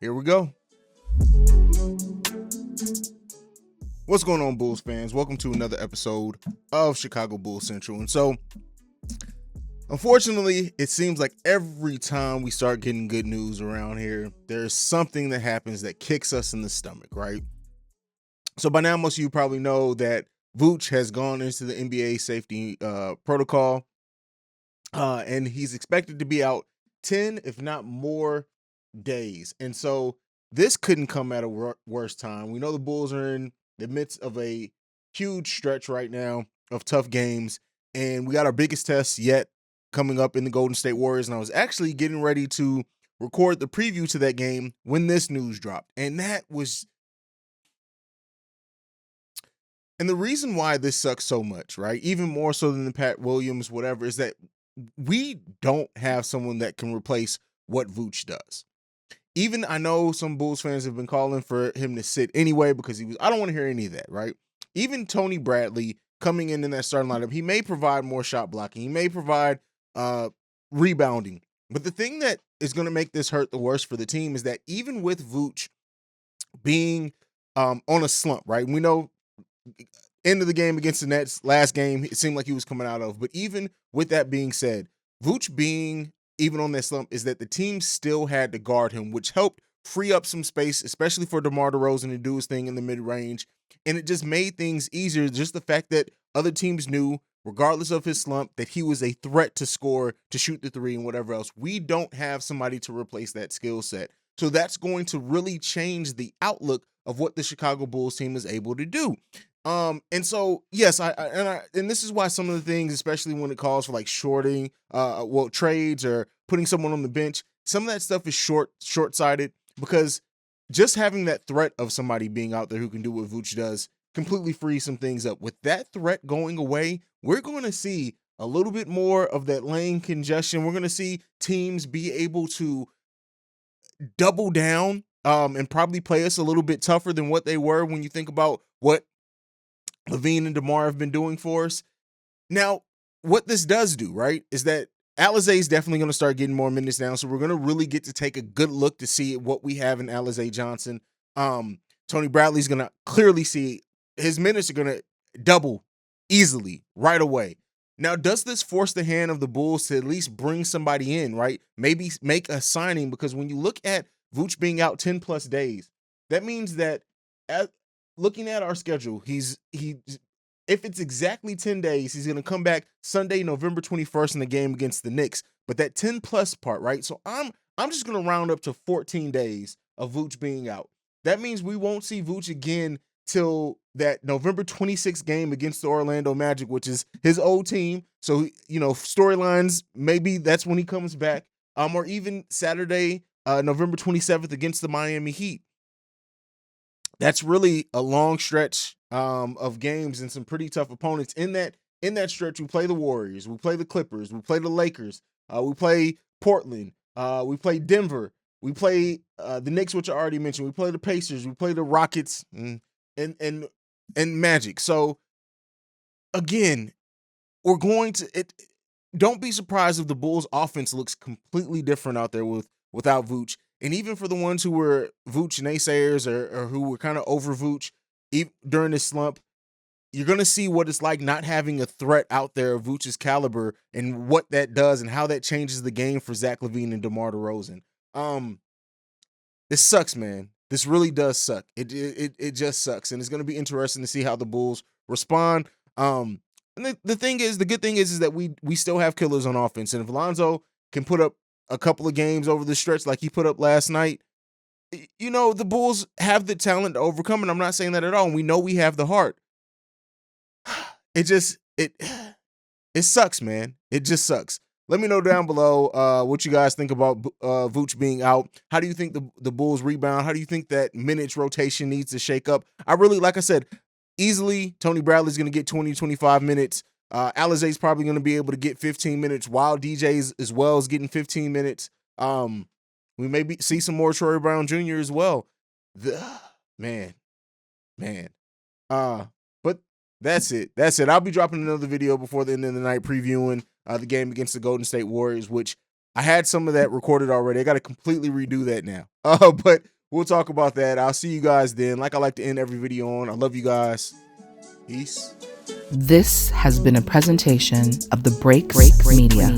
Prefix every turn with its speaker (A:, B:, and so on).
A: Here we go. What's going on, Bulls fans? Welcome to another episode of Chicago Bulls Central. And so, unfortunately, it seems like every time we start getting good news around here, there's something that happens that kicks us in the stomach, right? So by now, most of you probably know that Vuce has gone into the NBA Saftey Protocol, and he's expected to be out 10, if not more, days. And so this couldn't come at a worse time. We know the Bulls are in the midst of a huge stretch right now of tough games, and we got our biggest test yet coming up in the Golden State Warriors. And I was actually getting ready to record the preview to that game when this news dropped. And the reason why this sucks so much, right? Even more so than the Pat Williams, whatever, is that we don't have someone that can replace what Vuce does. Even I know some Bulls fans have been calling for him to sit anyway because I don't want to hear any of that, right? Even Tony Bradley coming in that starting lineup, he may provide more shot blocking. He may provide rebounding. But the thing that is going to make this hurt the worst for the team is that even with Vuce being on a slump, right? We know end of the game against the Nets, last game, it seemed like he was coming out of. But even with that being said, Vuce being even on that slump is that the team still had to guard him, which helped free up some space, especially for DeMar DeRozan to do his thing in the mid-range. And it just made things easier. Just the fact that other teams knew, regardless of his slump, that he was a threat to score, to shoot the three and whatever else. We don't have somebody to replace that skill set. So that's going to really change the outlook of what the Chicago Bulls team is able to do. And so, yes, and this is why some of the things, especially when it calls for like shorting, trades or putting someone on the bench, some of that stuff is short-sighted because just having that threat of somebody being out there who can do what Vuce does completely frees some things up. With that threat going away, we're going to see a little bit more of that lane congestion. We're going to see teams be able to double down and probably play us a little bit tougher than what they were when you think about what LaVine and DeMar have been doing for us. Now, what this does do, right, is that Haize is definitely going to start getting more minutes down, so we're going to really get to take a good look to see what we have in Haize Johnson. Tony Bradley's going to clearly see his minutes are going to double easily right away. Now, does this force the hand of the Bulls to at least bring somebody in, right? Maybe make a signing, because when you look at Vuce being out 10-plus days, that means that looking at our schedule, if it's exactly 10 days, he's going to come back Sunday, November 21st in the game against the Knicks. But that 10-plus part, right? So I'm just going to round up to 14 days of Vuce being out. That means we won't see Vuce again till that November 26th game against the Orlando Magic, which is his old team. So, storylines, maybe that's when he comes back. Or even Saturday, November 27th against the Miami Heat. That's really a long stretch of games and some pretty tough opponents. In that stretch, we play the Warriors, we play the Clippers, we play the Lakers, we play Portland, we play Denver, we play the Knicks, which I already mentioned, we play the Pacers, we play the Rockets, and Magic. So again, we're going to don't be surprised if the Bulls offense looks completely different out there without Vuce. And even for the ones who were Vuce naysayers or who were kind of over Vuce during this slump, you're going to see what it's like not having a threat out there of Vuce's caliber and what that does and how that changes the game for Zach LaVine and DeMar DeRozan. This sucks, man. This really does suck. It just sucks. And it's going to be interesting to see how the Bulls respond. And the good thing is that we still have killers on offense. And if Lonzo can put up a couple of games over the stretch like he put up last night, the Bulls have the talent to overcome, and I'm not saying that at all. And we know we have the heart. It sucks, man. It just sucks. Let me know down below what you guys think about Vuce being out. How do you think the Bulls rebound? How do you think that minutes rotation needs to shake up? Like I said, easily Tony Bradley's going to get 20, 25 minutes. Haize's probably going to be able to get 15 minutes, while DJ's as well is getting 15 minutes. We may see some more Troy Brown Jr. as well. Man. But that's it. I'll be dropping another video before the end of the night previewing the game against the Golden State Warriors, which I had some of that recorded already. I got to completely redo that now. But we'll talk about that. I'll see you guys then. Like I like to end every video on. I love you guys. Peace.
B: This has been a presentation of the Break Media.